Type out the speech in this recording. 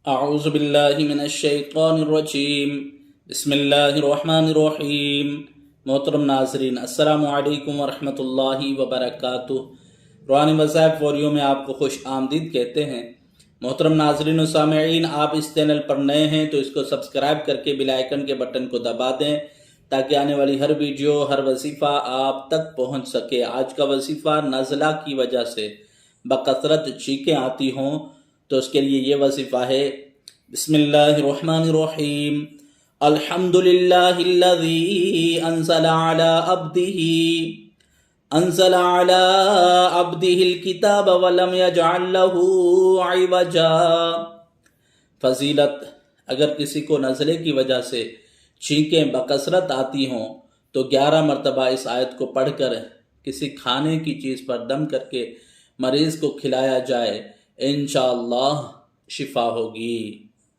اعوذ باللہ من الشیطان الرجیم بسم اللہ الرحمن الرحیم۔ محترم ناظرین، السلام علیکم ورحمۃ اللہ وبرکاتہ۔ روحانی مذاہب فوریو میں آپ کو خوش آمدید کہتے ہیں۔ محترم ناظرین و سامعین، آپ اس چینل پر نئے ہیں تو اس کو سبسکرائب کر کے بیل آئیکن کے بٹن کو دبا دیں تاکہ آنے والی ہر ویڈیو، ہر وظیفہ آپ تک پہنچ سکے۔ آج کا وظیفہ نزلہ کی وجہ سے بکثرت چھینکیں آتی ہوں تو اس کے لیے یہ وظیفہ ہے۔ بسم اللہ الرحمن الرحیم۔ الحمدللہ الذی انزل علی عبدہ الکتاب ولم یجعل لہ عوجا۔ فضیلت: اگر کسی کو نزلے کی وجہ سے چھینکیں بکثرت آتی ہوں تو 11 مرتبہ اس آیت کو پڑھ کر کسی کھانے کی چیز پر دم کر کے مریض کو کھلایا جائے، انشاءاللہ شفا ہوگی۔